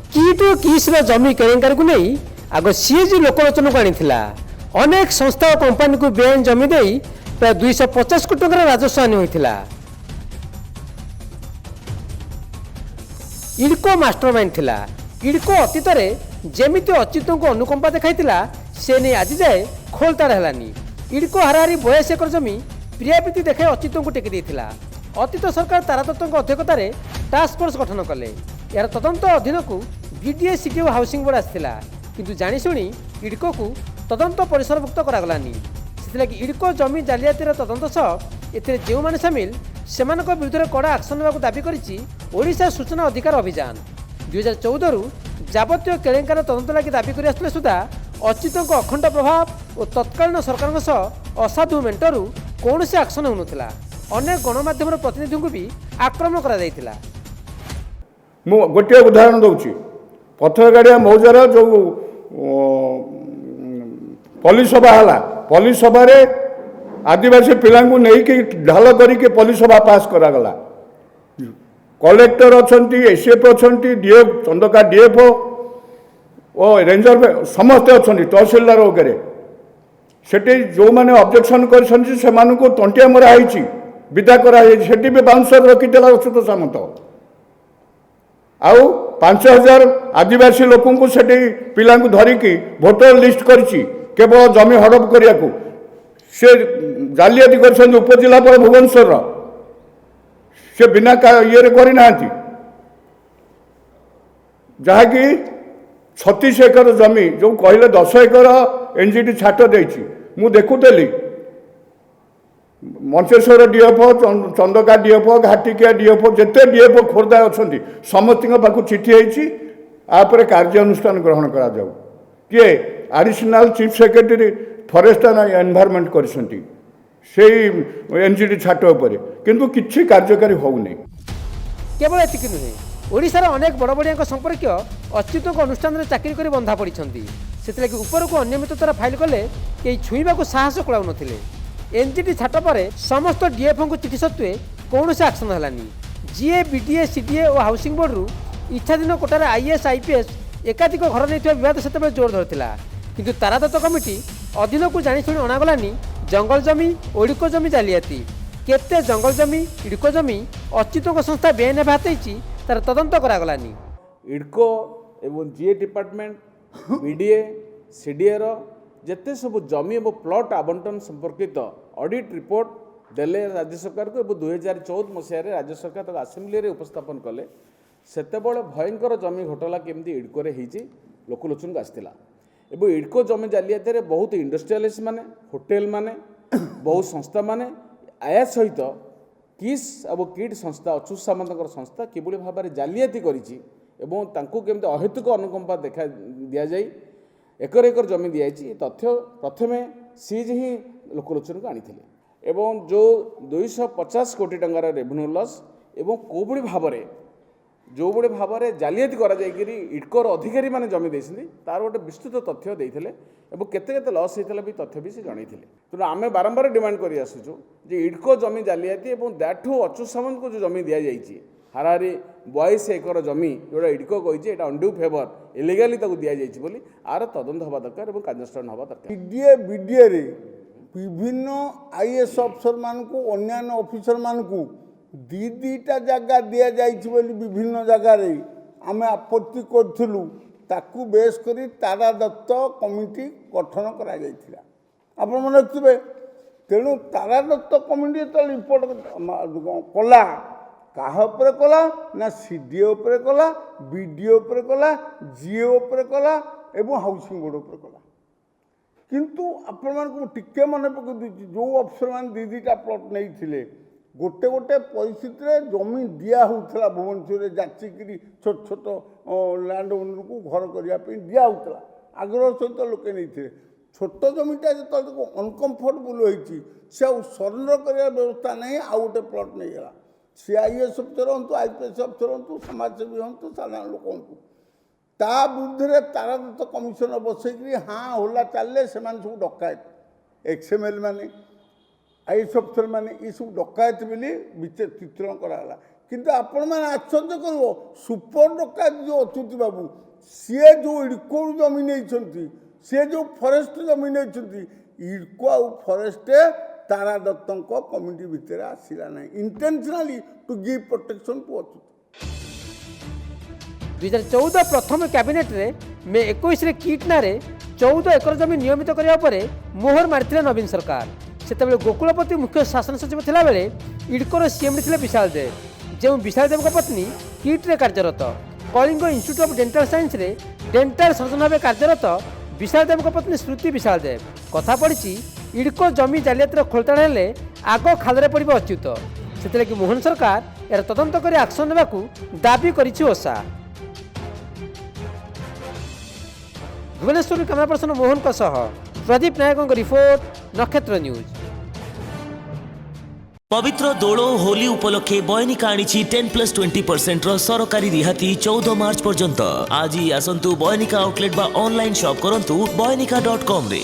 Kit और किस्र जमी केलेंकारी को नहीं आग सीएजी लोकलोचन को आनी अनेक संस्था और कंपानी को बेआईन जमी दे प्राय 250 कोटी टंकार राजस्व हानि होता। इडको मास्टरमाइंड थिला। इडको अतीत में जेमिति अच्युत को अनुकंपा देखाइथिला से नहीं आज जाए खोलताड़ हेलानी। इडको हाराहारी 82 एकर जमी प्रियाप्रीति देखाई अच्युत को टेकी देथिला। अतीत सरकार तारादत्त अध्यक्षतार टास्क फोर्स गठन कले। यार तदंत अधीन को बीडीए सीडीओ हाउसिंग बोर्ड आसाला किंतु जाशुणी इडको को तदंत परिसरभुक्त करागलानी। से इडको जमी जालियातीर तदंत सह एथिरे जो माने सामिल सेमानक विरुद्ध कड़ा एक्शन नेबाकू दाबी करिछि ओडिशा सूचना अधिकार अभियान। 2014 रु जाबतीय केलेंकार तदंत लगी दाबी कर आसुले सुधा अच्युत अखंड प्रभाव और तत्कालीन सरकार सह असाधु मेंटरू कौन से एक्शन होउनथिला। अनेक गणमाध्यम प्रतिनिधि को भी आक्रमण करा जायथिला। मु गोटे उदाहरण दूची पथरगाड़िया मौजार जो पुलिस सभा है पुलिस सभा आदिवासी पिला नहीं कि ढाल करके पुलिस सभा पास करागला। कलेक्टर अच्छा एसएफ अच्छा डीएफ चंदका डीएफओ और रेंजर समस्ते अच्छा तहसिलदार वगैरह सेठी जो मैंने ऑब्जेक्शन कर तंटिया मराई विदा कराई भी बाउंसर रखीला अच्युत सामंत आउ 5000 आदिवासी लोक पिला धरिकी भोटर लिस्ट करिछि केवल जमी हड़प करिया को से जालियाती कर उपजिलापाल भुवनेश्वर से बिना ये करना जहाँकि 36 एकर जमी जो कहले 10 एकर एनजीटी छाट देछि मु देखुली Mancheswar DFO Chandaka DFO Ghatikia DFO जिते डीएफओ खोर्धा अच्छा समस्त पाक चिठी होपर कार्यानुष्ठान ग्रहण करा जाऊ किए additional chief secretary forest and environment करछंती से एनजीटी छाट उपर किंतु किछि कार्यकारी होउनी। केवल एतिक नुहे ओडिशार अनेक बड़ बड़िया संपर्क अच्युत अनुष्ठान में चाकरी कर बंधा पड़ी से ऊपर को अनियमिततार फाइल कले कई छुईबा को साहस कुलाउ नथिले। एनजीटी छाट पर समस्त डीएफओ को चिठी सत्वे कौन से एक्शन है। जीए बीडीए सीडीए और हाउसिंग बोर्ड रु इच्छाधीन कोटार आईएएस आईपीएस एकाधिक घर नहीं विवाद से जोर धरता किंतु तारादत्त कमिटी अधीन को जाशुणी अणागलानी। जंगल जमी इडको जमी जालियाती केते जंगल जमी इडको जमी अच्युत संस्था बेआईन हाथी तार तदंत करागलानी। इडको एवं जीए डिपार्टमेंट बीडीए सीडीए जिते सब जमी और प्लट आवंटन संपर्कित ऑडिट रिपोर्ट देले राज्य सरकार को 2014 मसीह राज्य सरकार तक आसेम्बली रे उपस्थापन कले सेतेबळे भयंकर जमी घोटाला केमती इडको रे हिची लोकलोचन को आसला। एवं इडको जमी जालियाती रे बहुत इंडस्ट्रियलिस्ट माने होटेल माने बहुत संस्था माने आया सहित किस अब किट संस्था अच्युत सामंत संस्था किभली भाव में जालियाती करिछि एवं तांको केमती अहेतुक अनुकंपा देखा दिया जाई एकर एकर जमी दिखाई तथ्य प्रथमे सीज ही लोकलोचन को आनी एवं जो 250 कोटी टंकार रेवेन्यू लॉस एवं कोबड़ी भाव में जो बड़े भाव में जालियाती कर इडकोर अधिकारी माने जमी देइछन्ती तार गोटे विस्तृत तथ्य देइथिले एवं केते केते लॉस होइथिला भी तथ्य भी से जणैथिले। तेणु आमे बारंबार डिमांड करि आसुछु जे इडको जमी जालियाती एवं दैठू अच्युत सामंत को जो जमी दिया जाइछि हाराहारी 82 एकर जमी जोड़ा इडको कही अंड्यू फेवर इलिगाली दि जाइए बोली आर तदंत हवा दरकार और कार्यानुष्ठान हवा दरकार। बीडीए बीडीए रे विभिन्न आईएएस अफसर मान को अन्य ऑफिसर मान को दीटा जगह दि जाइए विभिन्न जगार आम आपत्ति करूँ ताकू बेस कर तारादत्त कमिटी गठन करा जाइथिला। आपण मन रखिबे तेणु तारादत्त कमिटी तो रिपोर्ट कला काहा उपरे कला ना सीडीए उपरे कला बीडीए उपरे कला जीए उपरे कला एवं हाउसिंग बोर्ड उपरे कला किंतु आपण मान टिके मन पकई जो अफसर मान दीटा प्लट नहीं थिले गोटे गोटे परिस्थिति रे जमी दिया होउथला भुवनेश्वर जाचिकी छोट छोट लैंड ओनर को घर करने दिया होउथला आग्रह सहित लोके नहीं थे छोट जमीटा जो अनकम्फर्टेबल होती से सरेंडर कर व्यवस्था नहीं आउ गोटे प्लट नहीं गला सी आईएएस अफसर हूँ आईपीएस अफसर हूँ समाजसेवी हूँ साधारण लोक हूँ ता विरुद्ध तारादत्त कमिशन बसैक हाँ होला चलिए से सब डकायत एक्सएमएल माने आईएएस अफसर माने ये सब डकायत बोली चित्रण कराला କିନ୍ତୁ ଆପଣମାନେ ଆଶ୍ଚର୍ଯ୍ୟ କରିବ ସୁପର ଡକାୟତ ଯେଉଁ ଅଚ୍ୟୁତ ବାବୁ ସିଏ ଯେଉଁ ଇଡ୍କୋରୁ ଜମି ନେଇଛନ୍ତି, ସିଏ ଯେଉଁ ଫରେଷ୍ଟ ଜମି ନେଇଛନ୍ତି, ଇଡ୍କୋ ଆଉ ଫରେଷ୍ଟ ତାରା ଦତ୍ତଙ୍କ କମିଟି ଭିତରେ ଆସିଲା ନାହିଁ, intentionally to give protection to Achyut. 2014 ପ୍ରଥମ କ୍ୟାବିନେଟ୍ରେ ମେ 21ରେ କିଟ୍ ନାଁରେ 14 ଏକର ଜମି ନିୟମିତ କରିବା ଉପରେ ମୋହର ମାରିଥିଲେ ନବୀନ ସରକାର। ସେତେବେଳେ ଗୋକୁଳପତି ମୁଖ୍ୟ ଶାସନ ସଚିବ ଥିଲାବେଳେ ଇଡ୍କୋର ସିଏମ୍ଡି ଥିଲେ ବିଶାଳ ଦେବ, ଯେଉଁ ବିଶାଳ ଦେବଙ୍କ ପତ୍ନୀ କିଟ୍ରେ କାର୍ଯ୍ୟରତ। କଳିଙ୍ଗ ଇନଷ୍ଟିଚ୍ୟୁଟ୍ ଅଫ୍ ଡେଣ୍ଟାଲ ସାଇନ୍ସରେ ଡେଣ୍ଟାଲ ସର୍ଜନ ଭାବେ କାର୍ଯ୍ୟରତ ବିଶାଳ ଦେବଙ୍କ ପତ୍ନୀ ଶ୍ରୁତି ବିଶାଳ ଦେବ। କଥା ପଡ଼ିଛି ଇଡ୍କୋ ଜମି ଜାଲିଆତିର ଖୋଳତାଡ଼ ହେଲେ ଆଗ ଖାଲରେ ପଡ଼ିବ ଅଚ୍ୟୁତ। ସେଥିଲାଗି ମୋହନ ସରକାର ଏହାର ତଦନ୍ତ କରି ଆକ୍ସନ ନେବାକୁ ଦାବି କରିଛି ଓଷା। ଭୁବନେଶ୍ୱରରୁ କ୍ୟାମେରା ପର୍ସନ ମୋହନଙ୍କ ସହ ପ୍ରଦୀପ ନାୟକଙ୍କ ରିପୋର୍ଟ, ନକ୍ଷତ୍ର ନ୍ୟୁଜ୍। पवित्र दोल होली उपलक्षे बयनिका आनिछि 10+20% सरकारी रिहाती 14 मार्च पर्यंत। आज ही आसंतु बयनिका आउटलेट बा ऑनलाइन शॉप करंतु बयनिका.com रे।